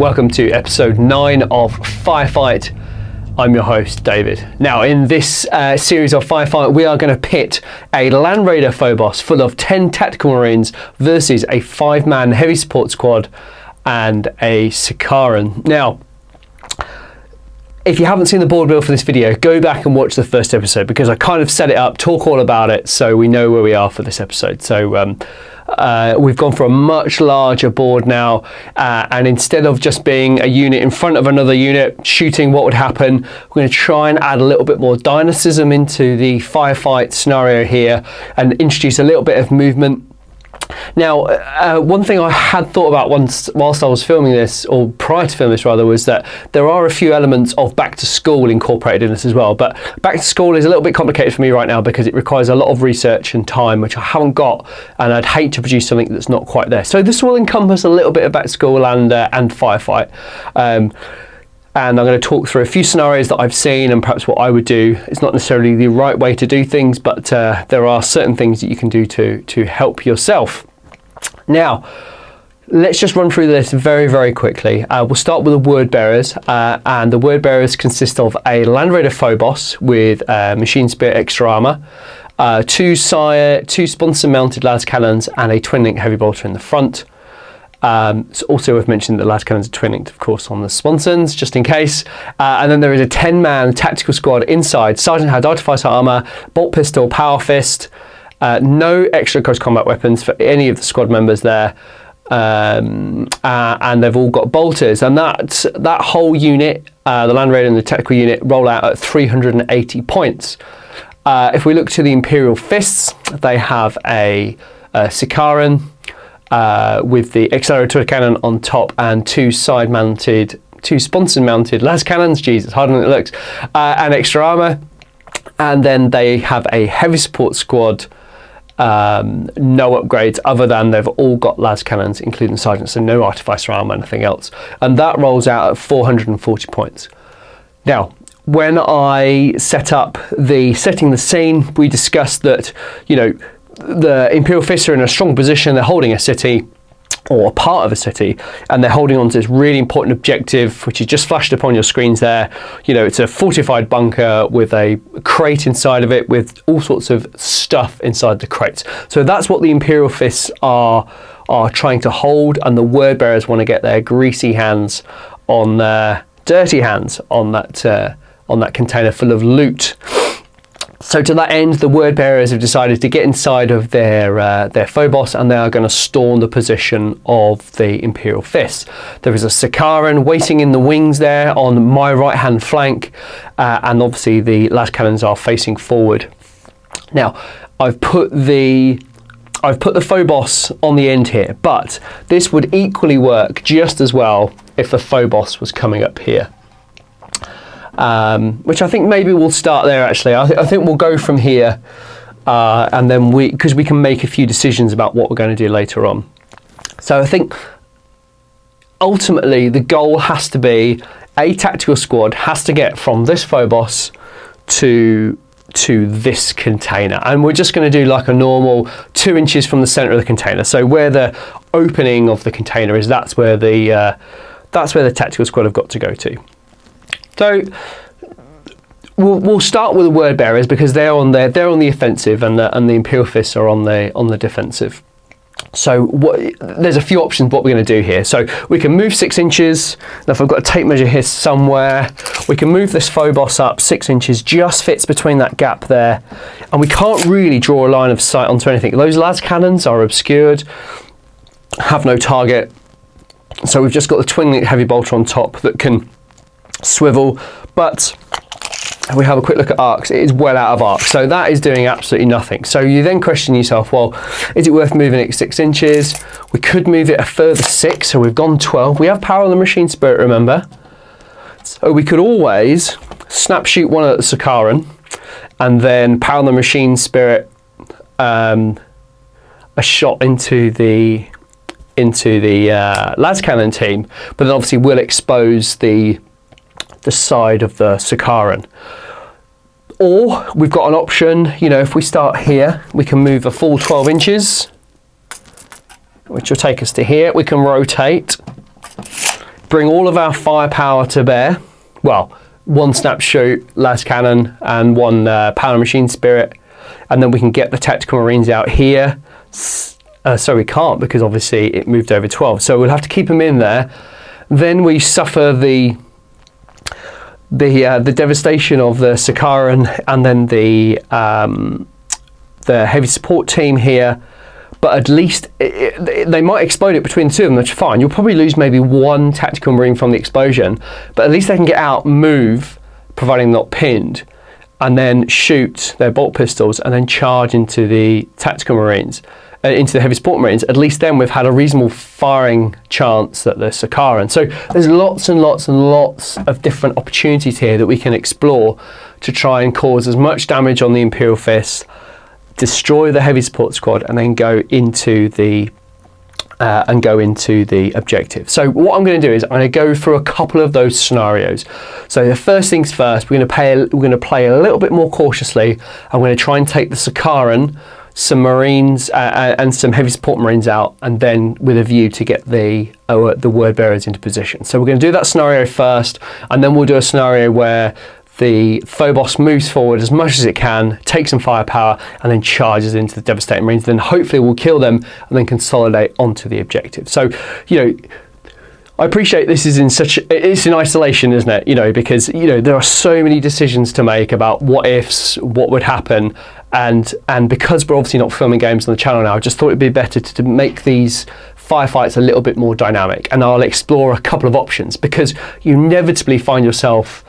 Welcome to episode 9 of Firefight. I'm your host, David. Now, in this series of Firefight, we are going to pit a Land Raider Phobos full of 10 tactical marines versus a 5-man heavy support squad and a Sicaran. Now, if you haven't seen the board build for this video, go back and watch the first episode because I kind of set it up, talk all about it, so we know where we are for this episode. So we've gone for a much larger board now, and instead of just being a unit in front of another unit shooting what would happen, we're going to try and add a little bit more dynamism into the firefight scenario here and introduce a little bit of movement. Now, one thing I had thought about whilst I was filming this, or prior to filming this rather, was that there are a few elements of back to school incorporated in this as well. But back to school is a little bit complicated for me right now because it requires a lot of research and time, which I haven't got, and I'd hate to produce something that's not quite there. So this will encompass a little bit of back to school and firefight. And I'm going to talk through a few scenarios that I've seen and perhaps what I would do. It's not necessarily the right way to do things, but there are certain things that you can do to help yourself. Now, let's just run through this very, very quickly. We'll start with the word bearers, and the word bearers consist of a Land Raider Phobos with Machine Spirit extra armor, two sponsor mounted las cannons, and a twin link heavy bolter in the front. It's also worth mentioning that las cannons are twin linked, of course, on the sponsons, just in case. And then there is a 10-man tactical squad inside. Sergeant had artificer armor, bolt pistol, power fist. No extra close combat weapons for any of the squad members there. And they've all got bolters. And that whole unit, the Land Raider and the tactical unit, roll out at 380 points. If we look to the Imperial Fists, they have a Sicaran, with the accelerator cannon on top and two sponsor mounted las cannons. Jeez, it's harder than it looks. And extra armor. And then they have a heavy support squad, no upgrades other than they've all got las cannons, including sergeant, so no artificer armor, nothing else. And that rolls out at 440 points. Now, when I setting the scene, we discussed that, the Imperial Fists are in a strong position. They're holding a city, or a part of a city, and they're holding on to this really important objective, which is just flashed up on your screens there. It's a fortified bunker with a crate inside of it with all sorts of stuff inside the crates. So that's what the Imperial Fists are trying to hold, and the word bearers want to get their greasy hands on their dirty hands on that container full of loot. So to that end, the word bearers have decided to get inside of their Phobos, and they are going to storm the position of the Imperial Fists. There is a Sicaran waiting in the wings there on my right hand flank, and obviously the las cannons are facing forward. Now, I've put the Phobos on the end here, but this would equally work just as well if the Phobos was coming up here. Which I think maybe we'll start there actually. I think we'll go from here, and then because we can make a few decisions about what we're going to do later on. So I think ultimately the goal has to be a tactical squad has to get from this Phobos to this container, and we're just going to do like a normal 2 inches from the center of the container. So where the opening of the container is, that's where the tactical squad have got to go to. So we'll start with the word bearers because they're on the offensive, and the Imperial Fists are on the defensive. So there's a few options what we're going to do here. So we can move 6 inches. Now, if I've got a tape measure here somewhere, we can move this Phobos up 6 inches. Just fits between that gap there, and we can't really draw a line of sight onto anything. Those las cannons are obscured, have no target. So we've just got the twin link heavy bolter on top that can swivel, but if we have a quick look at arcs, it is well out of arc, so that is doing absolutely nothing. So you then question yourself, well, is it worth moving it 6 inches? We could move it a further 6, so we've gone 12. We have power on the Machine Spirit, remember, so we could always snap shoot one at the Sicaran and then power on the Machine Spirit, a shot into the las cannon team, but then obviously we'll expose the side of the Sicaran. Or we've got an option, if we start here, we can move a full 12 inches, which will take us to here. We can rotate bring all of our firepower to bear. Well, one snap shoot, las cannon, and one power machine spirit, and then we can get the tactical marines out here. So we can't, because obviously it moved over 12. So we'll have to keep them in there. Then we suffer the devastation of the Sicaran, and then the heavy support team here. But at least they might explode it between the two of them, which is fine. You'll probably lose maybe one tactical marine from the explosion, but at least they can get out, move, providing not pinned, and then shoot their bolt pistols and then charge into the tactical marines, into the heavy support marines. At least then we've had a reasonable firing chance at the Sicaran. So there's lots and lots and lots of different opportunities here that we can explore to try and cause as much damage on the Imperial Fist, destroy the heavy support squad, and then go into the objective. So what I'm going to do is I'm going to go through a couple of those scenarios. So the first things first, we're going to play a little bit more cautiously. I'm going to try and take the Sicaran, some marines and some heavy support marines out, and then with a view to get the word bearers into position. So we're going to do that scenario first, and then we'll do a scenario where the Phobos moves forward as much as it can, takes some firepower, and then charges into the devastating marines. Then hopefully we'll kill them and then consolidate onto the objective. So, I appreciate this is it's in isolation, isn't it? Because there are so many decisions to make about what ifs, what would happen, and because we're obviously not filming games on the channel now, I just thought it'd be better to make these firefights a little bit more dynamic, and I'll explore a couple of options, because you inevitably find yourself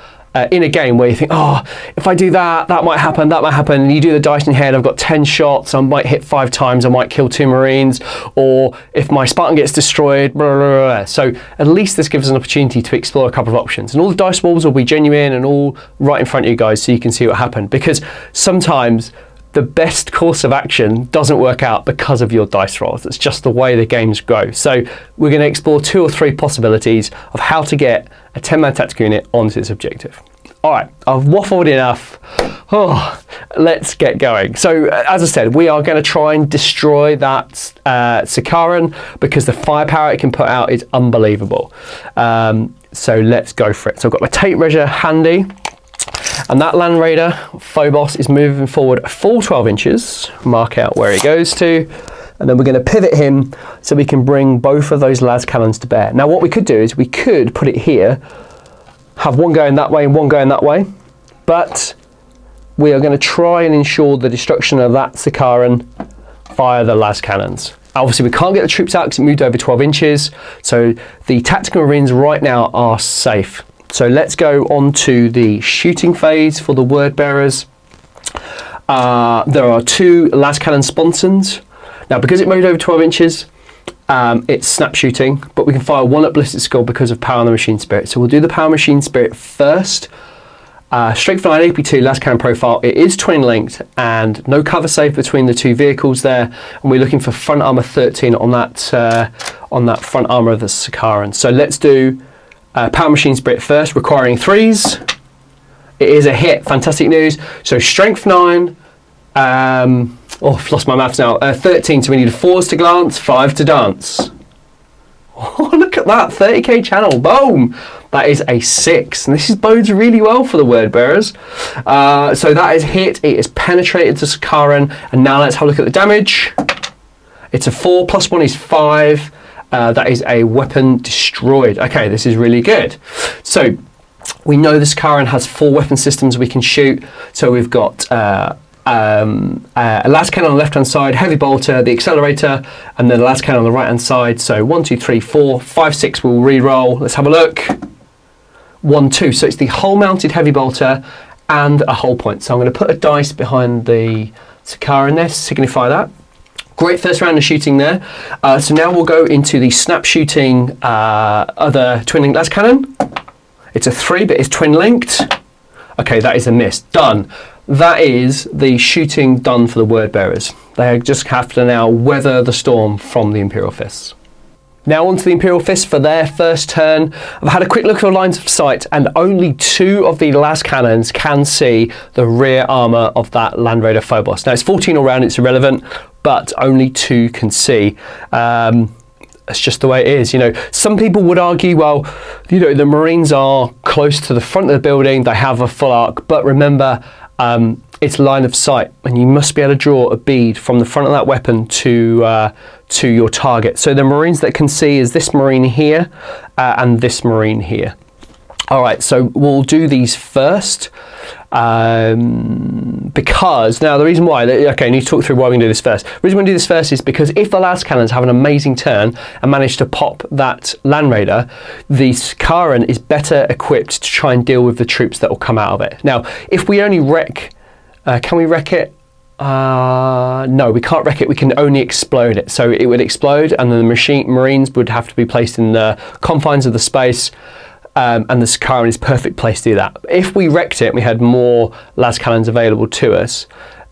in a game where you think, oh, if I do that, that might happen, and you do the dice in your head, I've got 10 shots, I might hit 5 times, I might kill 2 marines, or if my Spartan gets destroyed, blah, blah, blah. So at least this gives us an opportunity to explore a couple of options, and all the dice walls will be genuine and all right in front of you guys, so you can see what happened, because sometimes the best course of action doesn't work out because of your dice rolls. It's just the way the games go. So we're going to explore 2 or 3 possibilities of how to get a 10-man tactical unit onto its objective. All right, I've waffled enough. Let's get going. So as I said, we are going to try and destroy that Sicaran, because the firepower it can put out is unbelievable. So let's go for it. So I've got my tape measure handy. And that Land Raider Phobos is moving forward a full 12 inches, mark out where he goes to, and then we're going to pivot him so we can bring both of those las cannons to bear. Now what we could do is we could put it here, have one going that way and one going that way, but we are going to try and ensure the destruction of that Sicaran via the las cannons. Obviously we can't get the troops out because it moved over 12 inches, so the tactical marines right now are safe. So let's go on to the shooting phase for the word bearers. There are 2 las cannon sponsons. Now because it moved over 12 inches, it's snap shooting, but we can fire 1 at ballistic skill because of power on the machine spirit. So we'll do the power machine spirit first. Strength 9 AP2 las cannon profile. It is twin linked and no cover save between the 2 vehicles there. And we're looking for front armor 13 on that front armor of the Sicaran. So let's do power machine spirit first, requiring 3s. It is a hit, fantastic news. So strength 9, I've lost my maths now, 13, so we need 4s to glance, 5 to dance. Oh, look at that, 30k channel, boom! That is a 6, and this bodes really well for the word bearers. So that is hit, it is penetrated to Sicaran, and now let's have a look at the damage. It's a 4, plus 1 is 5. That is a weapon destroyed. Okay, this is really good. So we know the Sicaran has 4 weapon systems we can shoot. So we've got a las cannon on the left hand side, heavy bolter, the accelerator, and then the las cannon on the right hand side. So 1, 2, 3, 4, 5, 6 we'll re-roll. Let's have a look. 1, 2. So it's the hull mounted heavy bolter and a hull point. So I'm going to put a dice behind the Sicaran there to signify that. Great first round of shooting there. So now we'll go into the snap shooting other twin linked las cannon. It's a 3, but it's twin linked. Okay, that is a miss. Done. That is the shooting done for the word bearers. They just have to now weather the storm from the Imperial Fists. Now onto the Imperial Fists for their first turn. I've had a quick look at the lines of sight, and only 2 of the las cannons can see the rear armour of that Land Raider Phobos. Now it's 14 all round, it's irrelevant, but only 2 can see. That's just the way it is. You know, some people would argue, well, you know, the Marines are close to the front of the building, they have a full arc, but remember, it's line of sight, and you must be able to draw a bead from the front of that weapon to your target. So the Marines that can see is this Marine here and this Marine here. All right, so we'll do these first because now the reason why, okay, I need to talk through why we can do this first. The reason we do this first is because if the las cannons have an amazing turn and manage to pop that Land Raider, the Sicaran is better equipped to try and deal with the troops that will come out of it. Now, if we only wreck, can we wreck it? No, we can't wreck it. We can only explode it. So it would explode, and then the Marines would have to be placed in the confines of the space. And the Sicaran is perfect place to do that. If we wrecked it and we had more las cannons available to us,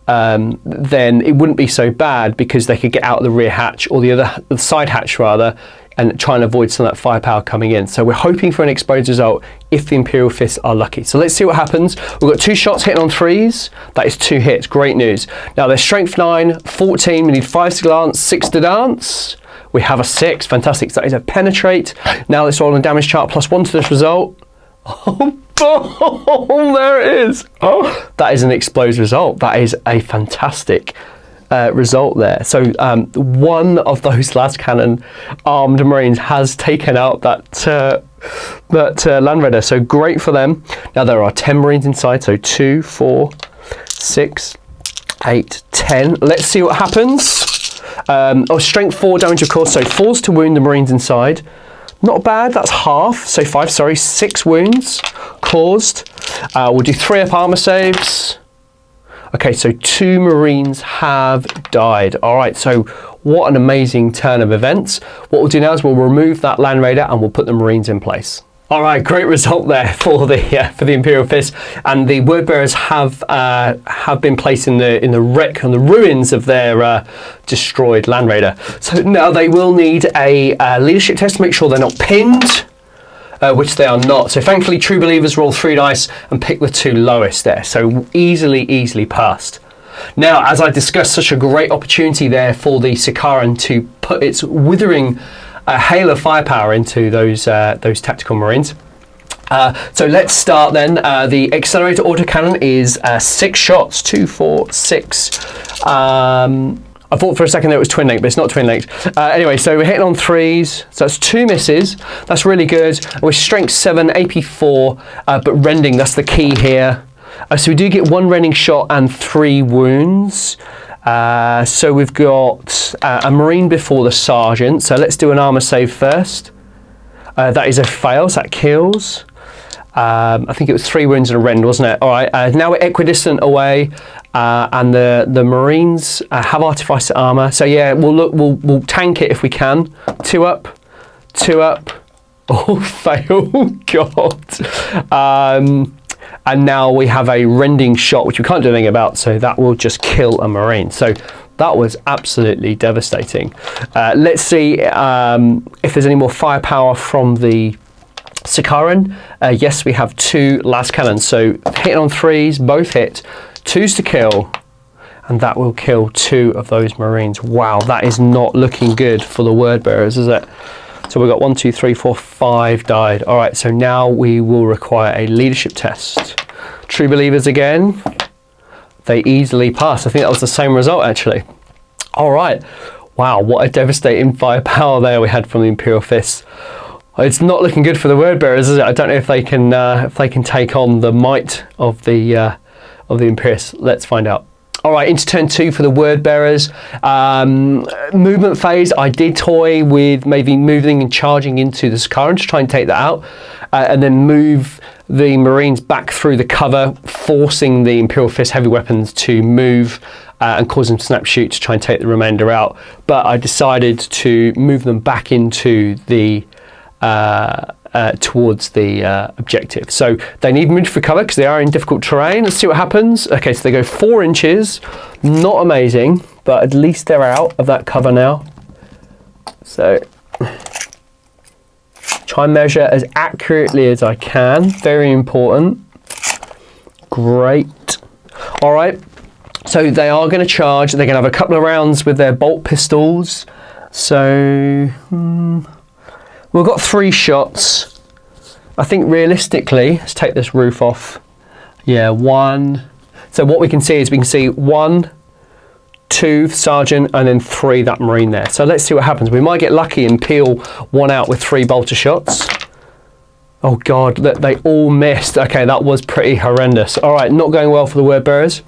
then it wouldn't be so bad because they could get out of the rear hatch or the side hatch rather, and try and avoid some of that firepower coming in. So we're hoping for an exposed result if the Imperial Fists are lucky. So let's see what happens. We've got 2 shots hitting on 3s. That is 2 hits. Great news. Now they're strength 9, 14. We need 5 to glance, 6 to dance. We have a 6, fantastic. So that is a penetrate. Now let's roll on damage chart, +1 to this result. Oh, there it is. Oh, that is an exposed result. That is a fantastic result there. So one of those las cannon armed Marines has taken out that Land Raider. So great for them. Now there are 10 Marines inside. So 2, 4, 6, 8, 10. Let's see what happens. Strength 4 damage, of course, so 4s to wound the Marines inside. Not bad, that's half, so 5, sorry, 6 wounds caused. We'll do 3 up armor saves. Okay, so 2 Marines have died. All right, so what an amazing turn of events. What we'll do now is we'll remove that Land Raider and we'll put the Marines in place. All right, great result there for the Imperial Fist, and the word bearers have been placed in the wreck and the ruins of their destroyed Land Raider. So now they will need a leadership test to make sure they're not pinned, which they are not. So thankfully, true believers roll 3 dice and pick the 2 lowest there. So easily passed. Now, as I discussed, such a great opportunity there for the Sicaran to put its withering a hail of firepower into those tactical Marines. So let's start then. The accelerator autocannon is 6 shots, 2, 4, 6. I thought for a second that it was twin link, but it's not twin linked. Anyway, so we're hitting on 3s, so that's 2 misses. That's really good. We're strength 7, AP 4, but rending, that's the key here. So we do get 1 rending shot and 3 wounds. So we've got a Marine before the Sergeant, so let's do an armor save first. That is a fail, so that kills. I think it was 3 wounds and a rend, wasn't it? All right, now we're equidistant away, and the Marines have artificer armor. So yeah, we'll tank it if we can. 2 up, 2 up. Oh, fail, God. And now we have a rending shot, which we can't do anything about, so that will just kill a Marine. So that was absolutely devastating. Let's see if there's any more firepower from the Sicaran. Yes, we have 2 las cannons. So hitting on 3s, both hit. 2s to kill, and that will kill 2 of those Marines. Wow, that is not looking good for the word bearers, is it? So we've got 1, 2, 3, 4, 5 died. All right, so now we will require a leadership test. True believers again, they easily pass. I think that was the same result actually. All right, wow, what a devastating firepower there we had from the Imperial Fists. It's not looking good for the word bearers, is it? I don't know if they can take on the might of the Imperius. Let's find out. All right, into turn 2 for the word bearers. Movement phase, I did toy with maybe moving and charging into the Sicaran to try and take that out, and then move the Marines back through the cover, forcing the Imperial Fist heavy weapons to move and cause them to snap shoot to try and take the remainder out. But I decided to move them back into the towards the objective. So they need move for cover because they are in difficult terrain. Let's see what happens. Okay, so they go 4 inches. Not amazing, but at least they're out of that cover now. So try and measure as accurately as I can. Very important. Great. All right. So they are going to charge. They're going to have a couple of rounds with their bolt pistols. So we've got 3 shots. I think realistically, let's take this roof off. Yeah, 1. So what we can see is we can see 1, 2 sergeant, and then 3 that marine there. So let's see what happens. We might get lucky and peel 1 out with 3 bolter shots. Oh God, they all missed. Okay, that was pretty horrendous. All right, not going well for the word bearers.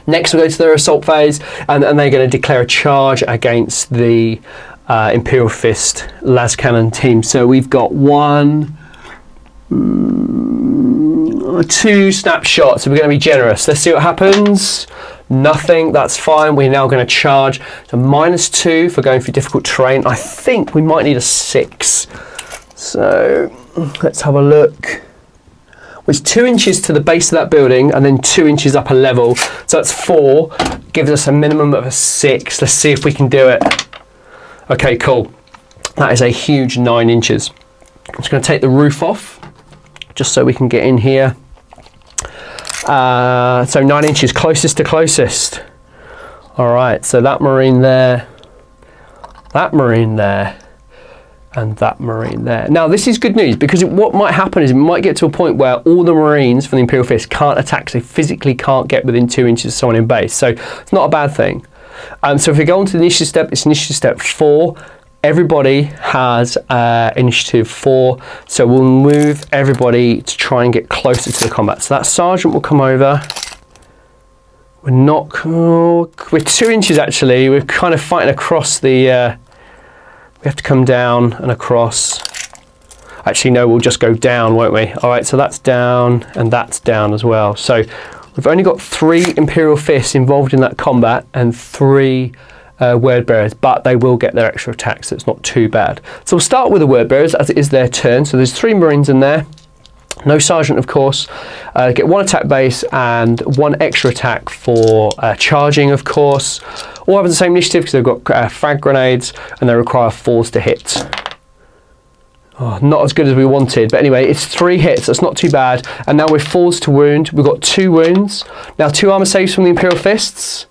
Next we'll go to their assault phase, and they're going to declare a charge against the Imperial Fist las cannon team. So we've got 1, 2 snapshots. So we're going to be generous. Let's see what happens. Nothing, that's fine. We're now going to charge. So -2 for going through difficult terrain. I think we might need a 6. So let's have a look. It's 2 inches to the base of that building and then 2 inches up a level. So that's 4, gives us a minimum of a 6. Let's see if we can do it. Okay, cool. That is a huge 9 inches. I'm just going to take the roof off just so we can get in here. So 9 inches, closest to closest. All right, so that marine there, that marine there, and that marine there. Now this is good news, because what might happen is it might get to a point where all the marines from the Imperial Fist can't attack, so they physically can't get within 2 inches of someone in base. So it's not a bad thing. So if we go on to the initiative step, it's initiative step 4. Everybody has initiative 4, so we'll move everybody to try and get closer to the combat. So that sergeant will come over. We're 2 inches actually. We're kind of fighting across the. We have to come down and across. Actually, no, we'll just go down, won't we? All right, so that's down and that's down as well. So we've only got 3 Imperial Fists involved in that combat and 3 word bearers, but they will get their extra attacks, so it's not too bad. So we'll start with the word bearers as it is their turn. So there's 3 marines in there. No sergeant, of course. Get 1 attack base and 1 extra attack for charging, of course. All have the same initiative because they've got frag grenades and they require 4s to hit. Oh, not as good as we wanted, but anyway, it's 3 hits. That's not too bad. And now we're 4s to wound. We've got 2 wounds. Now 2 armor saves from the Imperial Fists.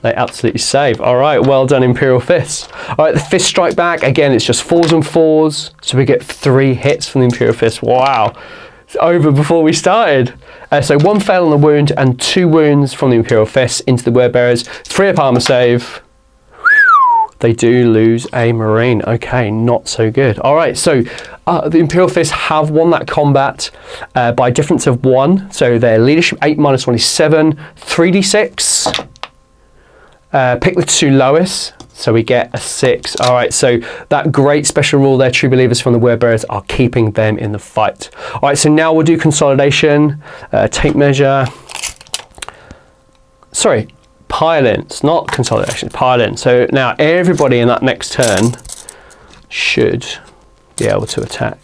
They absolutely save. All right, well done, Imperial Fists. All right, the Fist strike back. Again, it's just 4s and 4s. So we get 3 hits from the Imperial Fists. Wow. Over before we started. So 1 fail on the wound and 2 wounds from the Imperial Fists into the word bearers. 3 up armor save. They do lose a marine. Okay, not so good. All right, so the Imperial Fists have won that combat by a difference of 1. So their leadership 8 minus 1 is 7. 3d6. Pick the 2 lowest. So we get a 6. All right, so that great special rule there, True Believers from the word bearers, are keeping them in the fight. All right, so now we'll do consolidation, tape measure. Sorry, pile-ins, not consolidation, pile-in. So now everybody in that next turn should be able to attack.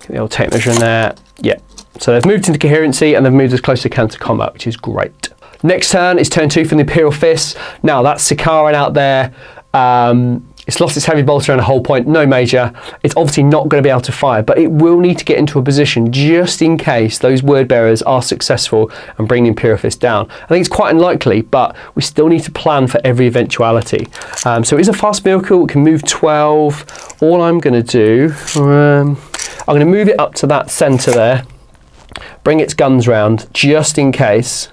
Get the old tape measure in there. Yeah, so they've moved into coherency and they've moved as close as they can to combat, which is great. Next turn is turn 2 from the Imperial Fist. Now that's Sicaran out there. It's lost its heavy bolter and a hull point, no major. It's obviously not going to be able to fire, but it will need to get into a position just in case those word bearers are successful and bring the Imperial Fist down. I think it's quite unlikely, but we still need to plan for every eventuality. So it is a fast vehicle, it can move 12. All I'm going to do, I'm going to move it up to that centre there, bring its guns round just in case.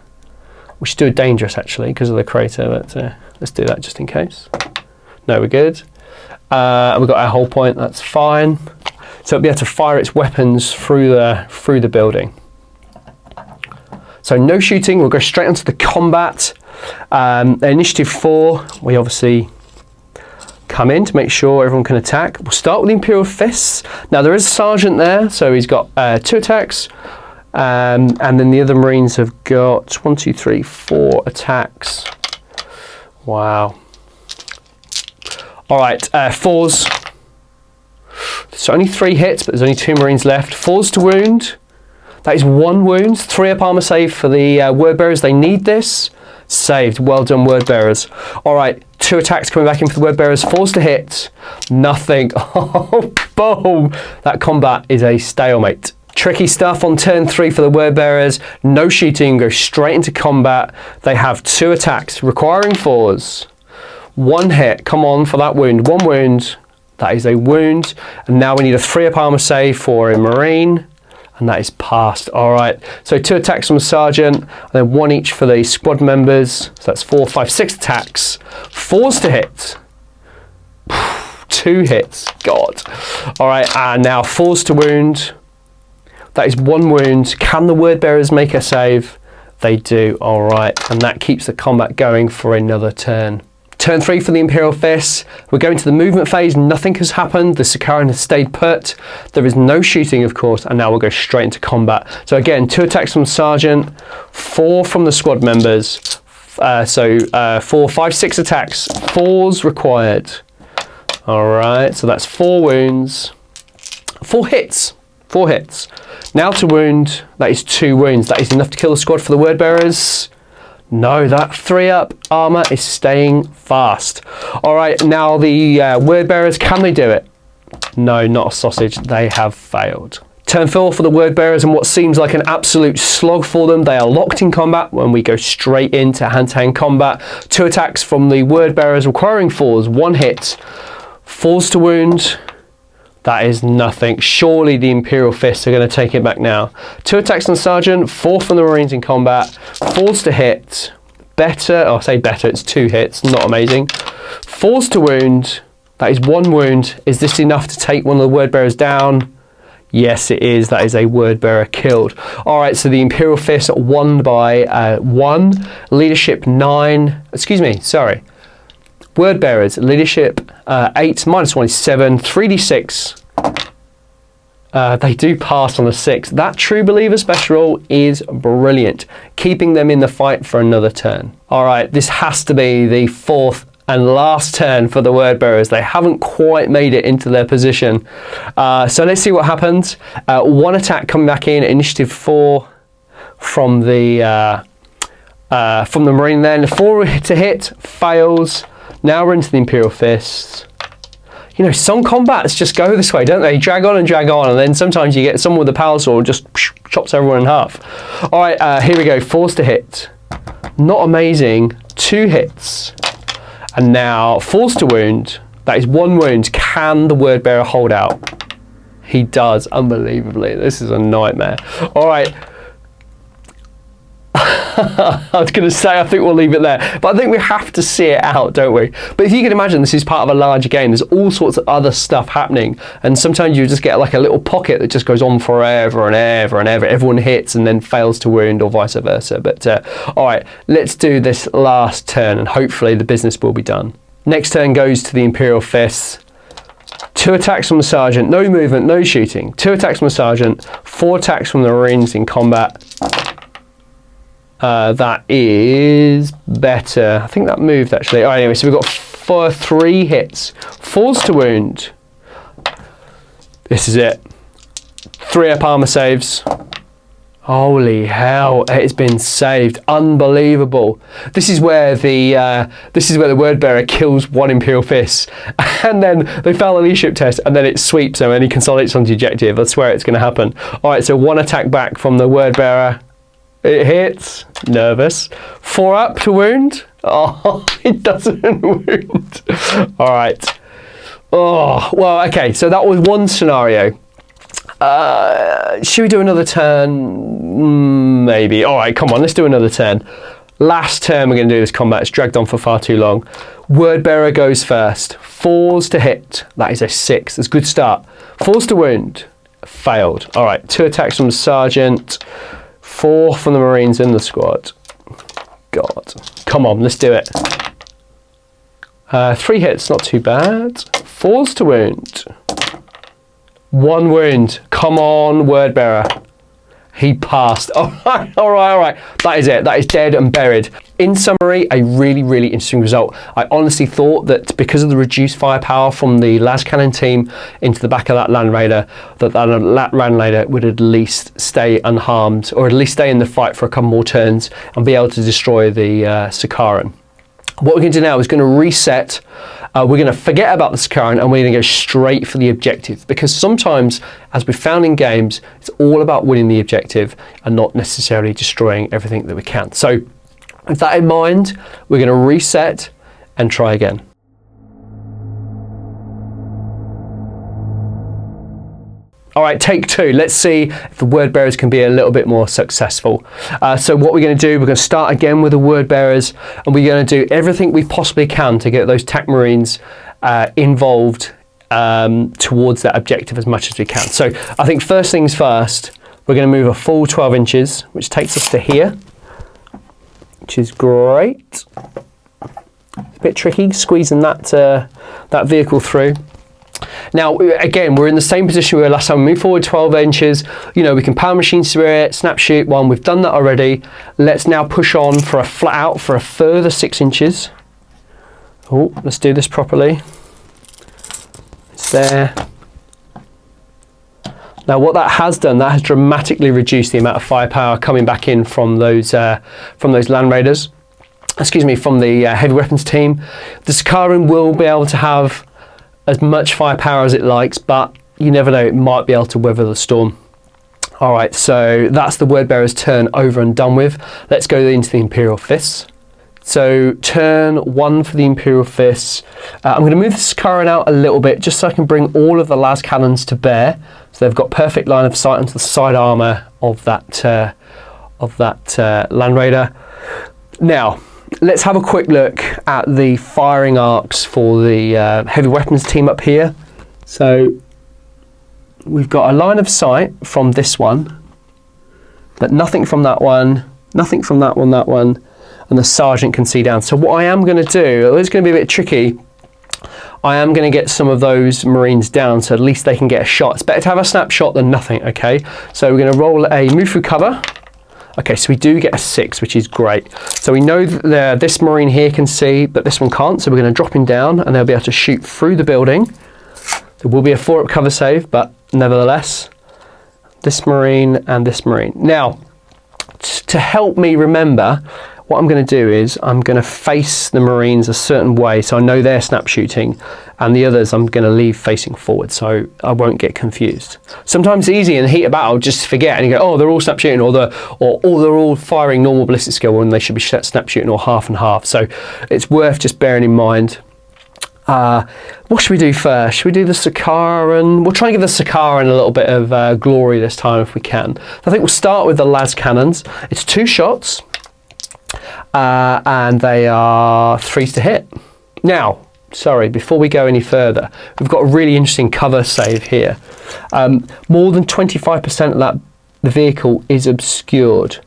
We should do it dangerous actually because of the crater, but let's do that just in case. No, we're good. And we've got our hull point, that's fine. So it'll be able to fire its weapons through the building. So no shooting, we'll go straight onto the combat. Initiative 4, we obviously come in to make sure everyone can attack. We'll start with the Imperial Fists. Now there is a sergeant there, so he's got 2 attacks. And then the other Marines have got 1, 2, 3, 4 attacks. Wow. All right, 4s. There's only 3 hits, but there's only 2 Marines left. 4s to wound. That is 1 wound. 3 up armor save for the word bearers. They need this. Saved. Well done, word bearers. All right, 2 attacks coming back in for the word bearers. 4s to hit. Nothing. Oh, boom. That combat is a stalemate. Tricky stuff on turn 3 for the word bearers. No shooting, go straight into combat. They have 2 attacks requiring 4s. 1 hit. Come on for that wound. 1 wound. That is a wound. And now we need a 3-up armor save for a Marine. And that is passed. All right. So 2 attacks from the Sergeant, and then 1 each for the squad members. So that's 4, 5, 6 attacks. 4s to hit. 2 hits. God. All right. And now 4s to wound. That is 1 wound. Can the word bearers make a save? They do. All right. And that keeps the combat going for another turn. Turn 3 for the Imperial Fists. We're going to the movement phase. Nothing has happened. The Sicaran has stayed put. There is no shooting, of course, and now we'll go straight into combat. So again, 2 attacks from the Sergeant, 4 from the squad members. 4, 5, 6 attacks. 4s required. All right, so that's 4 wounds. 4 hits. 4 hits. Now to wound. That is 2 wounds. That is enough to kill the squad for the word bearers. No, that 3-up armor is staying fast. All right, now the word bearers, can they do it? No, not a sausage. They have failed. Turn 4 for the word bearers, and what seems like an absolute slog for them. They are locked in combat when we go straight into hand-to-hand combat. 2 attacks from the word bearers requiring 4s. 1 hit. 4s to wound. That is nothing. Surely the Imperial Fists are going to take it back now. 2 attacks on the Sergeant, 4 from the Marines in combat, 4s to hit. Better, I say better, it's 2 hits, not amazing. 4s to wound, that is 1 wound. Is this enough to take one of the word bearers down? Yes, it is. That is a word bearer killed. All right, so the Imperial Fists won by 1. Leadership 9, excuse me, sorry. Word bearers, leadership 8, -1 is 7, 3d6. They do pass on a 6. That True Believer special roll is brilliant, keeping them in the fight for another turn. All right, this has to be the 4th and last turn for the word bearers. They haven't quite made it into their position. So let's see what happens. 1 attack coming back in, initiative 4 from the Marine then. 4 to hit, fails. Now we're into the Imperial Fists. You know, some combats just go this way, don't they? Drag on, and then sometimes you get someone with a power sword just chops everyone in half. All right, here we go. 4s to hit. Not amazing. 2 hits. And now 4s to wound. That is 1 wound. Can the word bearer hold out? He does, unbelievably. This is a nightmare. All right. I was going to say, I think we'll leave it there. But I think we have to see it out, don't we? But if you can imagine, this is part of a larger game. There's all sorts of other stuff happening. And sometimes you just get like a little pocket that just goes on forever and ever and ever. Everyone hits and then fails to wound or vice versa. But all right, let's do this last turn and hopefully the business will be done. Next turn goes to the Imperial Fists. 2 attacks from the Sergeant. No movement, no shooting. 2 attacks from the Sergeant. 4 attacks from the Marines in combat. That is better. I think that moved actually. All right, anyway, so we've got 3 hits. 4s to wound. This is it. 3-up armor saves. Holy hell, it's been saved. Unbelievable. This is where the word bearer kills 1 Imperial Fist, and then they fail the leadership test, and then it sweeps them and he consolidates on the objective. I swear it's going to happen. All right, so 1 attack back from the word bearer. It hits. Nervous. 4 up to wound. Oh, it doesn't wound. All right. Oh, well, okay. So that was one scenario. Should we do another turn? Maybe. All right, come on. Let's do another turn. Last turn we're going to do this combat. It's dragged on for far too long. Word bearer goes first. 4s to hit. That is a 6. That's a good start. 4s to wound. Failed. All right. 2 attacks from the Sergeant. 4 from the Marines in the squad. God. Come on, let's do it. 3 hits, not too bad. 4s to wound. 1 wound. Come on, word bearer. He passed. All right, all right, all right. That is it. That is dead and buried. In summary, a really, really interesting result. I honestly thought that because of the reduced firepower from the lascannon team into the back of that Land Raider, that Land Raider would at least stay unharmed, or at least stay in the fight for a couple more turns and be able to destroy the Sicaran. What we're going to do now is going to reset. We're going to forget about the Sicaran and we're going to go straight for the objective, because sometimes, as we've found in games, it's all about winning the objective and not necessarily destroying everything that we can. So with that in mind, we're going to reset and try again. All right, take two. Let's see if the word bearers can be a little bit more successful. So what we're going to do, we're going to start again with the word bearers, and we're going to do everything we possibly can to get those TAC Marines involved towards that objective as much as we can. So I think first things first, we're going to move a full 12 inches, which takes us to here, which is great. It's a bit tricky squeezing that vehicle through. Now, again, we're in the same position we were last time. We move forward 12 inches. You know, we can power machine spirit, snap shoot one. We've done that already. Let's now push on for a flat out for a further 6 inches. Oh, let's do this properly. It's there. Now, what that has done, that has dramatically reduced the amount of firepower coming back in from those Land Raiders. Excuse me, from the heavy weapons team. The Sicaran will be able to have as much firepower as it likes, but you never know, it might be able to weather the storm. All right, so that's the word bearer's turn over and done with. Let's go into the Imperial Fists. So turn 1 for the Imperial Fists. I'm going to move the Sicaran out a little bit just so I can bring all of the las cannons to bear. So they've got perfect line of sight onto the side armour of that Land Raider. Now, let's have a quick look at the firing arcs for the heavy weapons team up here. So we've got a line of sight from this one, but nothing from that one, nothing from that one, and the sergeant can see down. So what I am going to do, it's going to be a bit tricky, I am going to get some of those Marines down so at least they can get a shot. It's better to have a snapshot than nothing, okay? So we're going to roll a move through cover. Okay, so we do get a 6, which is great. So we know that this Marine here can see, but this one can't. So we're going to drop him down and they'll be able to shoot through the building. There will be a 4-up cover save, but nevertheless, this Marine and this Marine. Now, to help me remember, what I'm going to do is I'm going to face the Marines a certain way so I know they're snap shooting, and the others I'm going to leave facing forward so I won't get confused. Sometimes it's easy in the heat of battle just to forget and you go, oh, they're all snap shooting, or they're all firing normal ballistic skill when they should be snap shooting or half and half. So it's worth just bearing in mind. What should we do first? Should we do the Sicaran? We'll try and give the Sicaran a little bit of glory this time if we can. I think we'll start with the las cannons. It's 2 shots. And they are 3s to hit. Now, sorry, before we go any further, we've got a really interesting cover save here. More than 25% of the vehicle is obscured,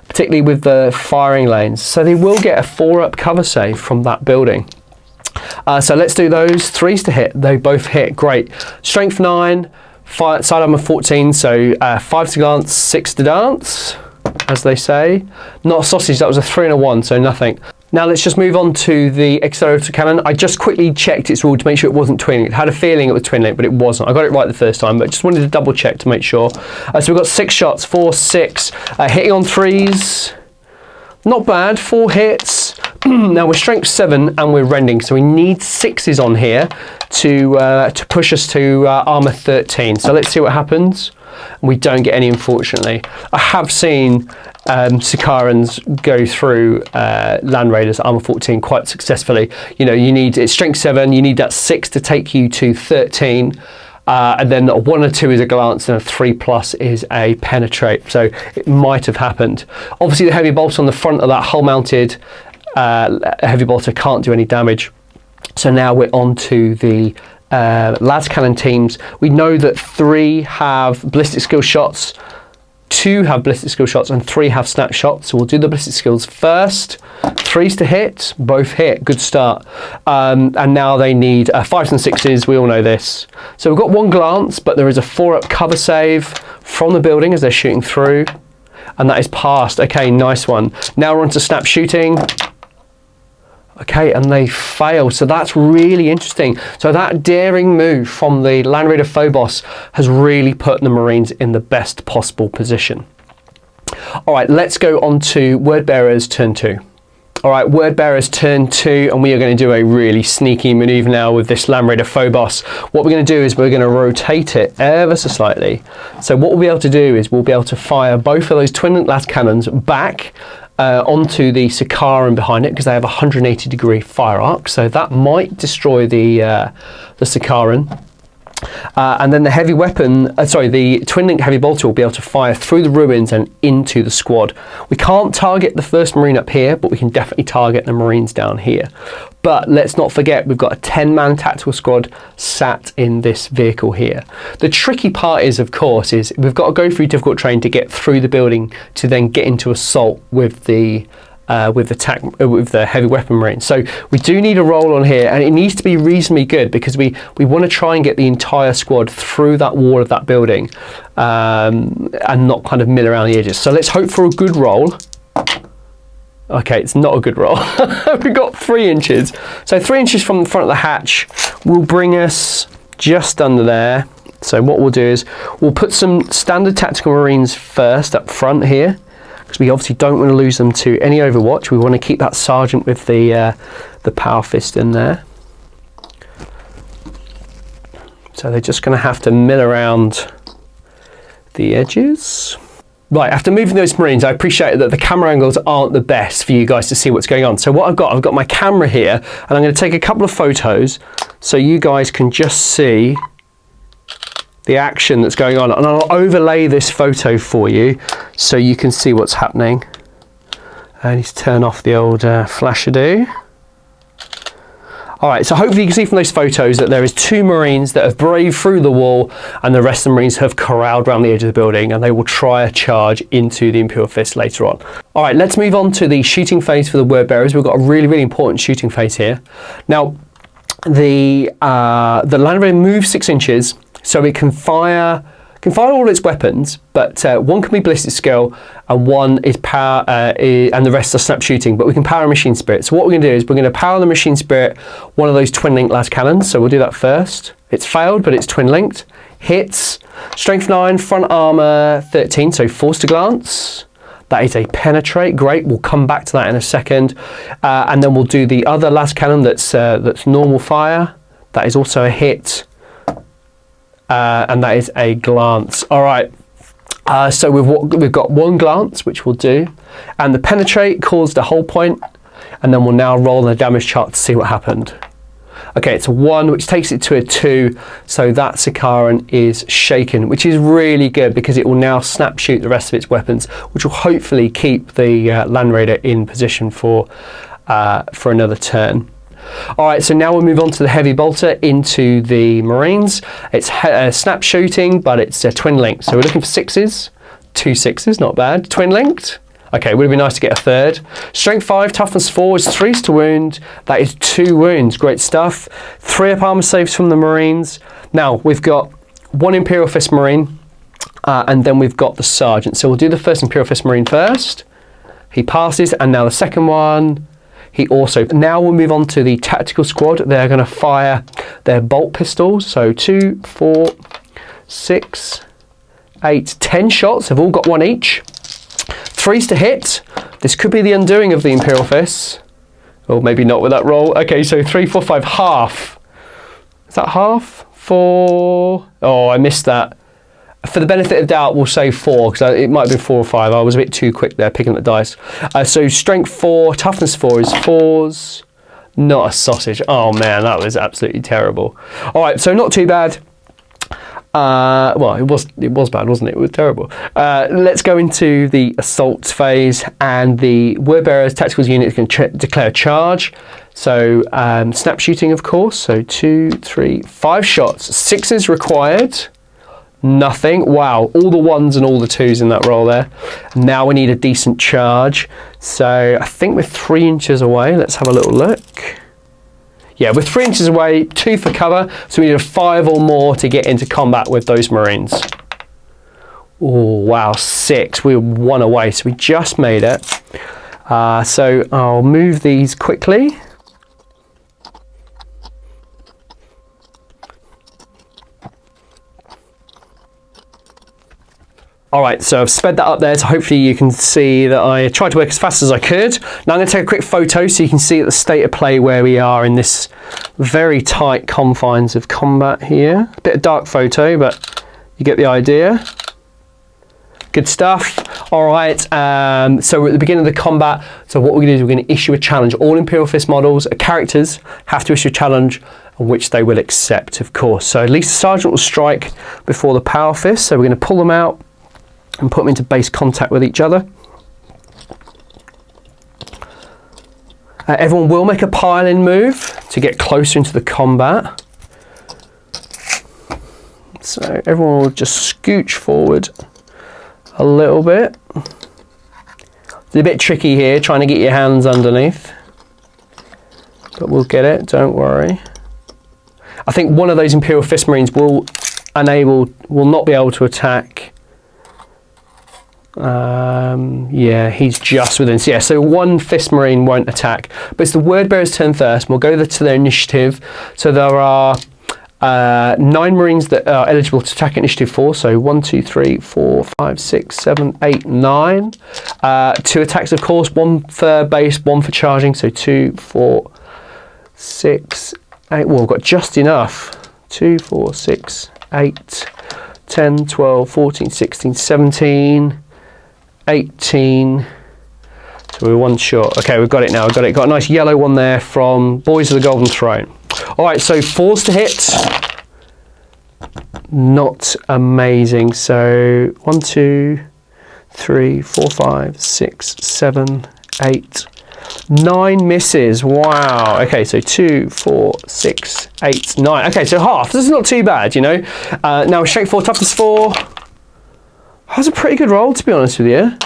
particularly with the firing lanes. So they will get a 4-up cover save from that building. So let's do those. 3s to hit. They both hit. Great. Strength 9, side armor 14. So 5 to glance, 6 to dance, as they say. Not a sausage, that was a 3 and a 1, so nothing. Now let's just move on to the accelerator cannon. I just quickly checked its rule to make sure it wasn't twin link. I had a feeling it was twin link, but it wasn't. I got it right the first time, but just wanted to double check to make sure. So we've got 6 shots, 4, 6, hitting on 3s. Not bad, 4 hits. Now we're strength 7 and we're rending, so we need 6s on here to push us to armor 13. So let's see what happens. We don't get any, unfortunately. I have seen Sicarans go through Land Raiders armor 14 quite successfully. You know, it's strength 7, you need that 6 to take you to 13. And then a 1 or 2 is a glance and a 3+ is a penetrate. So it might have happened. Obviously the heavy bolts on the front of that hull mounted heavy bolter can't do any damage. So now we're on to the las cannon teams. We know that 3 have ballistic skill shots, 2 have ballistic skill shots, and 3 have snap shots. So we'll do the ballistic skills first. 3s to hit, both hit, good start. And now they need 5s and 6s, we all know this. So we've got 1 glance, but there is a 4-up cover save from the building as they're shooting through, and that is passed. Okay, nice one. Now we're on to snap shooting. Okay, and they fail, so that's really interesting. So that daring move from the Land Raider Phobos has really put the Marines in the best possible position. All right, let's go on to Word Bearers turn 2. All right, Word Bearers turn 2, and we are going to do a really sneaky maneuver now with this Land Raider Phobos. What we're going to do is we're going to rotate it ever so slightly. So what we'll be able to do is we'll be able to fire both of those twin las cannons back onto the Sicaran behind it, because they have a 180-degree fire arc, so that might destroy the Sicaran. And then the heavy weapon, the twin link heavy bolter will be able to fire through the ruins and into the squad. We can't target the first Marine up here, but we can definitely target the Marines down here. But let's not forget, we've got a 10-man tactical squad sat in this vehicle here. The tricky part is, of course, is we've got to go through difficult terrain to get through the building to then get into assault with the heavy weapon Marine. So we do need a roll on here, and it needs to be reasonably good because we want to try and get the entire squad through that wall of that building and not kind of mill around the edges. So let's hope for a good roll. Okay, it's not a good roll. We've got 3 inches. So 3 inches from the front of the hatch will bring us just under there. So what we'll do is we'll put some standard tactical Marines first up front here, because we obviously don't want to lose them to any Overwatch. We want to keep that sergeant with the power fist in there. So they're just going to have to mill around the edges. Right, after moving those Marines, I appreciate that the camera angles aren't the best for you guys to see what's going on. So what I've got my camera here, and I'm going to take a couple of photos so you guys can just see the action that's going on, and I'll overlay this photo for you so you can see what's happening. I need to turn off the old flash-a-do. All right, so hopefully you can see from those photos that there is 2 Marines that have braved through the wall, and the rest of the Marines have corralled around the edge of the building, and they will try a charge into the Imperial Fist later on. All right, let's move on to the shooting phase for the word bearers. We've got a really, really important shooting phase here. Now, the Land Raider moves 6 inches, so it can fire all its weapons, but one can be ballistic skill and one is power, and the rest are snap shooting, but we can power a machine spirit. So what we're going to do is we're going to power the machine spirit, one of those twin link las cannons. So we'll do that first. It's failed, but it's twin linked. Hits, strength 9, front armor 13, so force to glance. That is a penetrate, great, we'll come back to that in a second. And then we'll do the other las cannon that's normal fire. That is also a hit. And that is a glance. All right, so we've got 1 glance, which we'll do, and the penetrate caused a hull point, and then we'll now roll the damage chart to see what happened. Okay, it's a 1, which takes it to a 2, so that Sicaran is shaken, which is really good because it will now snap shoot the rest of its weapons, which will hopefully keep the Land Raider in position for another turn. All right, so now we'll move on to the heavy bolter into the Marines. It's snap shooting, but it's a twin linked. So we're looking for 6s, 2 6s, not bad. Twin linked. Okay, would have been nice to get a 3rd. Strength 5, toughness 4 is 3s to wound. That is 2 wounds, great stuff. 3 up armor saves from the Marines. Now we've got 1 Imperial Fist Marine, and then we've got the sergeant. So we'll do the first Imperial Fist Marine first. He passes, and now the second one. He also, now we'll move on to the tactical squad. They're going to fire their bolt pistols. So 2, 4, 6, 8, 10 shots. They've all got 1 each. 3s to hit. This could be the undoing of the Imperial Fists. Or maybe not with that roll. Okay, so 3, 4, 5, half. Is that half? 4. Oh, I missed that. For the benefit of doubt, we'll say 4, because it might have been 4 or 5. I was a bit too quick there, picking up the dice. So strength 4, toughness 4 is 4s. Not a sausage. Oh man, that was absolutely terrible. All right, so not too bad. Well, it was bad, wasn't it? It was terrible. Let's go into the assault phase, and the word bearers tactical unit can declare charge. So snap shooting, of course. So 2, 3, 5 shots. 6s required. Nothing. Wow, all the 1s and all the 2s in that roll there. Now we need a decent charge. So I think we're 3 inches away. Let's have a little look. Yeah, we're 3 inches away, 2 for cover. So we need a 5 or more to get into combat with those Marines. Oh, wow, 6. We were 1 away, so we just made it. So I'll move these quickly. All right, so I've sped that up there, so hopefully you can see that I tried to work as fast as I could. Now I'm going to take a quick photo so you can see the state of play where we are in this very tight confines of combat here. A bit of dark photo, but you get the idea. Good stuff. All right, so we're at the beginning of the combat. So what we're going to do is we're going to issue a challenge. All Imperial Fist models, characters, have to issue a challenge. which they will accept, of course. So at least the sergeant will strike before the power fist. So we're going to pull them out and put them into base contact with each other. Everyone will make a pile-in move to get closer into the combat. So everyone will just scooch forward a little bit. It's a bit tricky here, trying to get your hands underneath. But we'll get it, don't worry. I think one of those Imperial Fist Marines will not be able to attack. Yeah, he's just within. So yeah, so one Fist Marine won't attack, but it's the Word Bearer's turn first. We'll go to their initiative. So there are 9 Marines that are eligible to attack initiative 4. So 1, 2, 3, 4, 5, 6, 7, 8, 9. 2 attacks, of course. 1 for base, 1 for charging. So 2, 4, 6, 8. Well, we've got just enough. 2, 4, 6, 8, 10, 12, 14, 16, 17, 18. So we're one short. Okay, we've got it now. We've got it. Got a nice yellow one there from Boys of the Golden Throne. All right, so 4s to hit. Not amazing. So 1, 2, 3, 4, 5, 6, 7, 8, 9 misses. Wow. Okay, so 2, 4, 6, 8, 9. Okay, so half. This is not too bad, you know. Now strength 4, toughness 4. That's a pretty good roll, to be honest with you.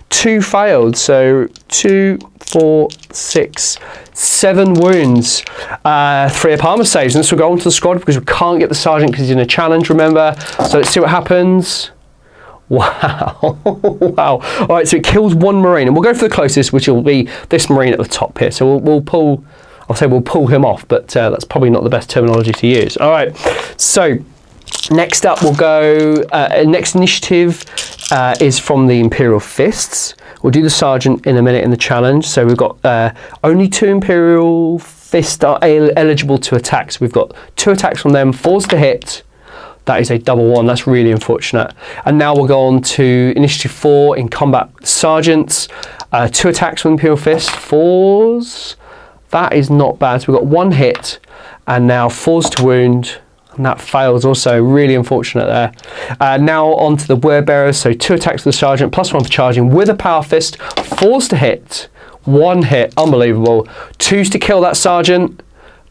2 failed, so 2, 4, 6, 7 wounds. 3 Apama saves, and this will go on to the squad because we can't get the sergeant because he's in a challenge, remember. So let's see what happens. Wow. Wow. All right, so it kills 1 Marine, and we'll go for the closest, which will be this Marine at the top here. So we'll pull, we'll pull him off, but that's probably not the best terminology to use. All right, so next up we'll go, next initiative is from the Imperial Fists. We'll do the Sergeant in a minute in the challenge. So we've got only 2 Imperial Fists are eligible to attack. So we've got 2 attacks from them, 4s to hit. That is a double 1, that's really unfortunate. And now we'll go on to Initiative 4 in Combat Sergeants. 2 attacks from Imperial Fist, 4s. That is not bad. So we've got 1 hit and now 4s to wound. And that fails also, really unfortunate there. Now on to the Word Bearers, so 2 attacks for the Sergeant, plus 1 for charging with a Power Fist, 4s to hit, 1 hit, unbelievable. 2s to kill that Sergeant,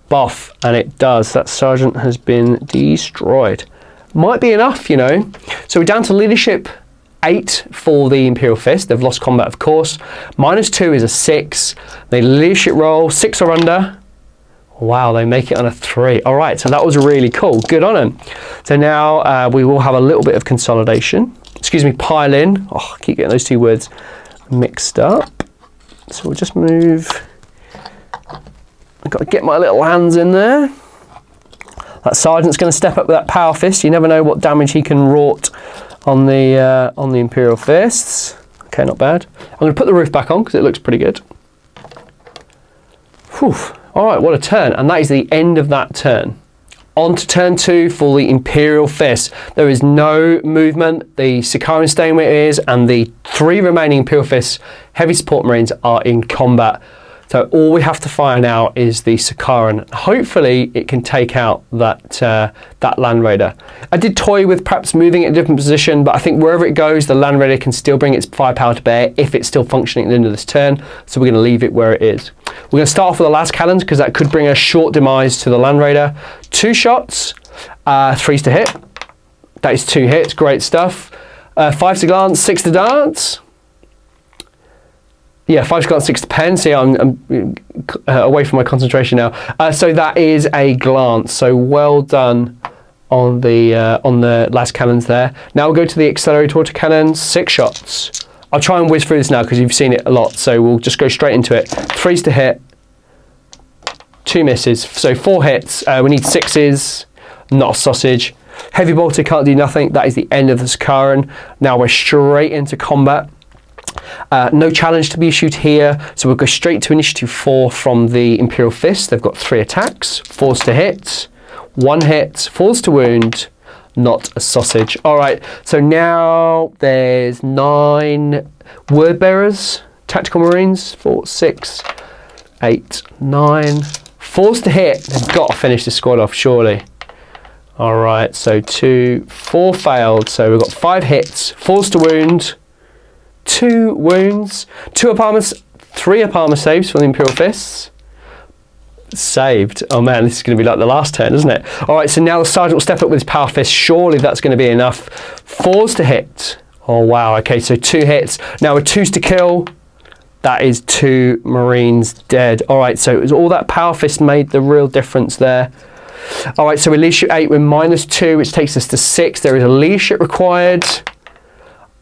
buff, and it does. That Sergeant has been destroyed. Might be enough, you know. So we're down to Leadership 8 for the Imperial Fist. They've lost combat, of course. -2 is a 6. They leadership roll, 6 or under. Wow, they make it on a 3. All right, so that was really cool. Good on them. So now we will have a little bit of consolidation. Excuse me, pile in. Oh, I keep getting those 2 words mixed up. So we'll just move. I've got to get my little hands in there. That Sergeant's going to step up with that Power Fist. You never know what damage he can wrought on the Imperial Fists. Okay, not bad. I'm going to put the roof back on because it looks pretty good. Whew. All right, what a turn. And that is the end of that turn. On to turn 2 for the Imperial Fist. There is no movement. The Sicaran staying where it is, and the 3 remaining Imperial Fists Heavy Support Marines are in combat. So all we have to find out is the Sicaran. Hopefully it can take out that Land Raider. I did toy with perhaps moving it in a different position, but I think wherever it goes, the Land Raider can still bring its firepower to bear if it's still functioning at the end of this turn. So we're going to leave it where it is. We're going to start off with the las cannons because that could bring a short demise to the Land Raider. 2 shots, 3s to hit. That is 2 hits, great stuff. 5 to glance, 6 to dance. Yeah, 5 to glance, 6 to pen. See, I'm away from my concentration now. So that is a glance. So well done on the las cannons there. Now we'll go to the accelerated autocannons. 6 shots. I'll try and whiz through this now because you've seen it a lot. So we'll just go straight into it. 3s to hit. 2 misses. So 4 hits. We need 6s. Not a sausage. Heavy bolter can't do nothing. That is the end of the Sicaran. Now we're straight into combat. No challenge to be issued here, so we'll go straight to Initiative 4 from the Imperial Fist. They've got 3 attacks, 4s to hit, 1 hit, 4s to wound, not a sausage. All right, so now there's 9 Word Bearers, Tactical Marines, 4, 6, 8, 9, Falls to hit, they've got to finish the squad off, surely. All right, so 2, 4 failed. So we've got 5 hits, falls to wound, 2 wounds, 2 up armor, 3 up armor saves for the Imperial Fists. Saved. Oh man, this is going to be like the last turn, isn't it? All right, so now the Sergeant will step up with his Power Fist. Surely that's going to be enough. Falls to hit. Oh wow, okay, so 2 hits. Now with 2s to kill, that is 2 Marines dead. All right, so it was all that Power Fist made the real difference there. All right, so we leadership 8 with -2, which takes us to 6. There is a leadership required.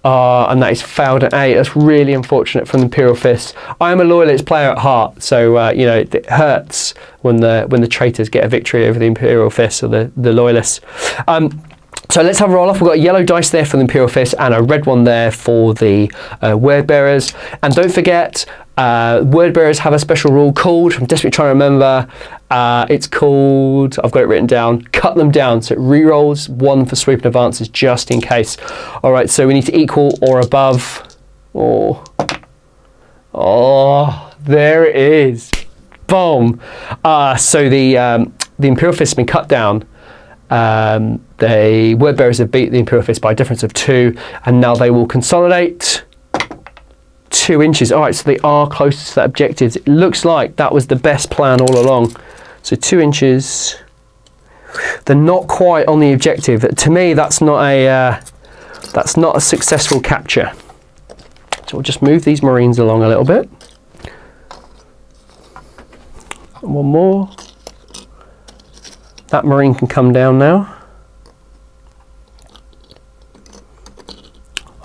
And that is failed at 8. That's really unfortunate from the Imperial Fist. I am a loyalist player at heart, so you know, it hurts when the traitors get a victory over the Imperial Fist or the loyalists. So let's have a roll off. We've got a yellow dice there for the Imperial Fist and a red one there for the Word Bearers. And don't forget, Word Bearers have a special rule called, I'm desperately trying to remember, it's called, I've got it written down, cut them down. So it re-rolls 1 for sweep and advances just in case. All right, so we need to equal or above. Oh, there it is. Boom. So the Imperial Fist has been cut down. The Word Bearers have beat the Imperial Fist by a difference of 2, and now they will consolidate 2 inches. All right, so they are closest to that objectives. It looks like that was the best plan all along. So 2 inches. They're not quite on the objective. To me, that's not a successful capture. So we'll just move these Marines along a little bit. One more. That Marine can come down now.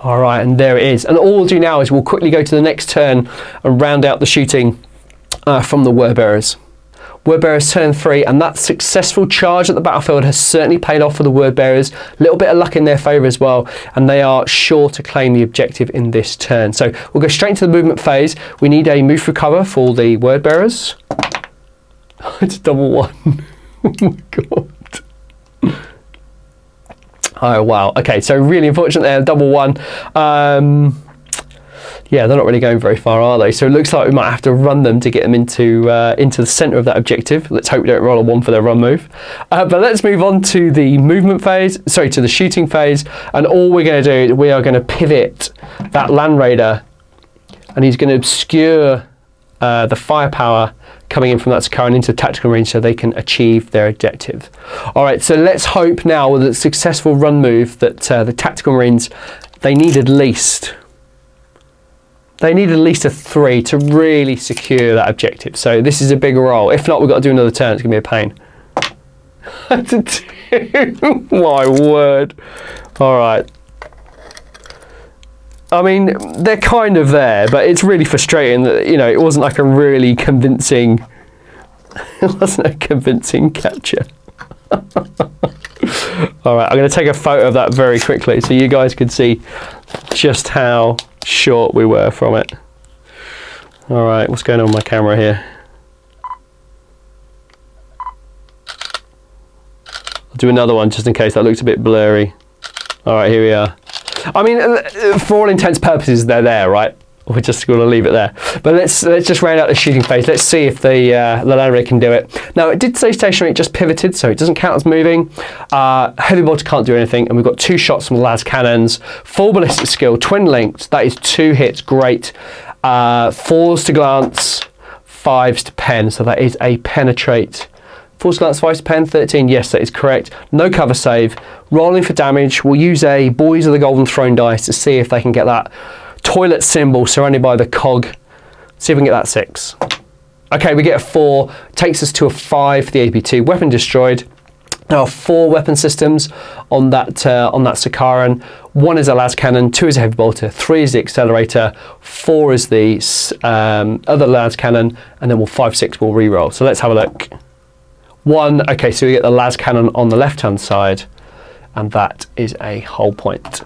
All right, and there it is. And all we'll do now is we'll quickly go to the next turn and round out the shooting from the Word Bearers. Word Bearers turn 3, and that successful charge at the battlefield has certainly paid off for the Word Bearers. A little bit of luck in their favour as well, and they are sure to claim the objective in this turn. So we'll go straight into the movement phase. We need a move for cover for the Word Bearers. It's double 1. Oh my god. Oh wow. Okay, so really unfortunate there, double 1. Yeah, they're not really going very far, are they? So it looks like we might have to run them to get them into the centre of that objective. Let's hope we don't roll a 1 for their run move. But let's move on to the movement phase, sorry, to the shooting phase. And all we're going to do is we are going to pivot that Land Raider, and he's going to obscure the firepower coming in from that Sicaran into tactical range so they can achieve their objective. All right, so let's hope now with a successful run move that the tactical Marines, they need at least a 3 to really secure that objective. So this is a big roll. If not, we've got to do another turn. It's going to be a pain. That's a 2. My word. All right. I mean, they're kind of there, but it's really frustrating that, you know, it wasn't like a really convincing, it wasn't a convincing capture. All right, I'm going to take a photo of that very quickly so you guys can see just how short we were from it. All right, what's going on with my camera here? I'll do another one just in case that looks a bit blurry. All right, here we are. I mean, for all intents and purposes, they're there, right? We're just going to leave it there. But let's just round out the shooting phase. Let's see if the Land Raider can do it. Now, it did say stationary, it just pivoted, so it doesn't count as moving. Heavy bolter can't do anything, and we've got 2 shots from the las cannons. Full ballistic skill, twin linked. That is 2 hits, great. 4s to glance, 5s to pen, so that is a penetrate. 4s to glance, 5s to pen, 13, yes, that is correct. No cover save. Rolling for damage, we'll use a Boys of the Golden Throne dice to see if they can get that toilet symbol surrounded by the cog. See if we can get that 6. Okay, we get a 4, takes us to a 5 for the AP2. Weapon destroyed. There are 4 weapon systems on that Sicaran. 1 is a las cannon, 2 is a heavy bolter, 3 is the accelerator, 4 is the other las cannon, and then 5-6 will re-roll. So let's have a look. 1, okay, so we get the las cannon on the left-hand side, and that is a whole point.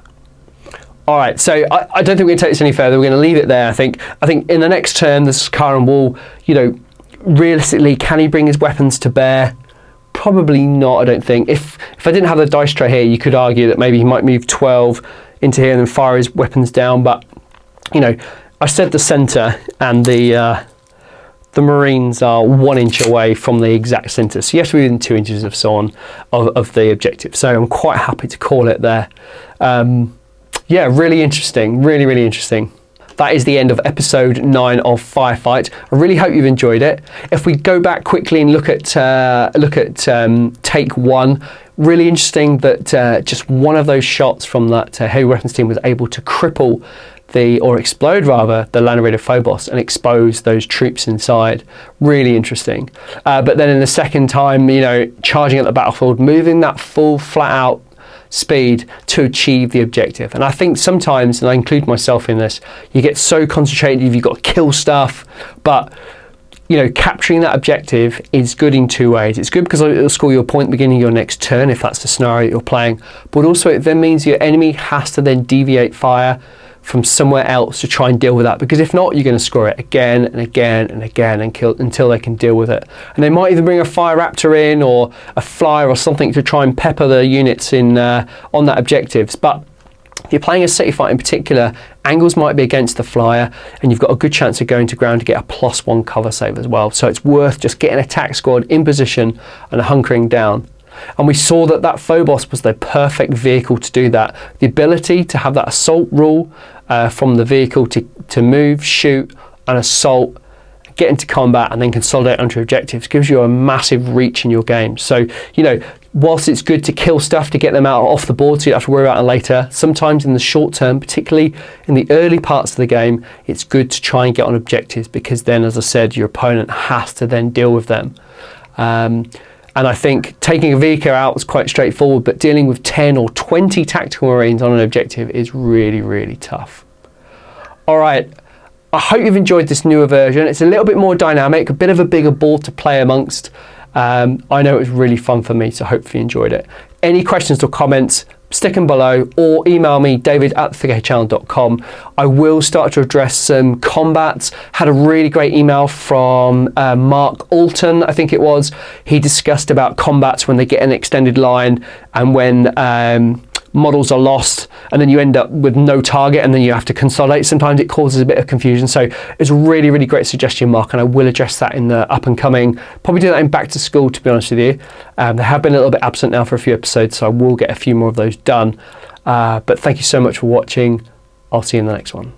All right, so I don't think we're going to take this any further. We're going to leave it there, I think. I think in the next turn, the Sicaran will, you know, realistically, can he bring his weapons to bear? Probably not, I don't think. If I didn't have the dice tray here, you could argue that maybe he might move 12 into here and then fire his weapons down. But, you know, I said the centre and the the Marines are 1 inch away from the exact centre. So you have to be within 2 inches of of the objective. So I'm quite happy to call it there. Yeah, really interesting, really interesting. That is the end of episode 9 of Firefight. I really hope you've enjoyed it. If we go back quickly and look at take 1, really interesting that just one of those shots from that heavy weapons team was able to cripple explode rather, the Land Raider Phobos and expose those troops inside. Really interesting. But then in the second time, you know, charging at the battlefield, moving that full flat out speed to achieve the objective. And I think sometimes, and I include myself in this, you get so concentrated, you've got to kill stuff, but you know, capturing that objective is good in 2 ways. It's good because it'll score you a point at the beginning of your next turn if that's the scenario that you're playing, but also it then means your enemy has to then deviate fire from somewhere else to try and deal with that, because if not, you're going to score it again and again and again and kill until they can deal with it. And they might even bring a fire raptor in or a flyer or something to try and pepper the units in on that objectives. But if you're playing a city fight in particular, angles might be against the flyer and you've got a good chance of going to ground to get a +1 cover save as well. So it's worth just getting a attack squad in position and hunkering down. And we saw that Phobos was the perfect vehicle to do that. The ability to have that assault rule from the vehicle to move, shoot and assault, get into combat and then consolidate onto objectives gives you a massive reach in your game. So, you know, whilst it's good to kill stuff to get them out off the board so you don't have to worry about it later, sometimes in the short term, particularly in the early parts of the game, it's good to try and get on objectives, because then, as I said, your opponent has to then deal with them. And I think taking a Vika out is quite straightforward, but dealing with 10 or 20 tactical Marines on an objective is really tough. All right, I hope you've enjoyed this newer version. It's a little bit more dynamic, a bit of a bigger board to play amongst. I know it was really fun for me, so hopefully you enjoyed it. Any questions or comments, stick them below or email me, david@thegaychannel.com. I will start to address some combats. Had a really great email from Mark Alton, I think it was. He discussed about combats when they get an extended line and when models are lost and then you end up with no target and then you have to consolidate. Sometimes it causes a bit of confusion. So it's a really great suggestion, Mark, and I will address that in the up and coming, probably do that in back to school, to be honest with you. They have been a little bit absent now for a few episodes, so I will get a few more of those done. But thank you so much for watching. I'll see you in the next one.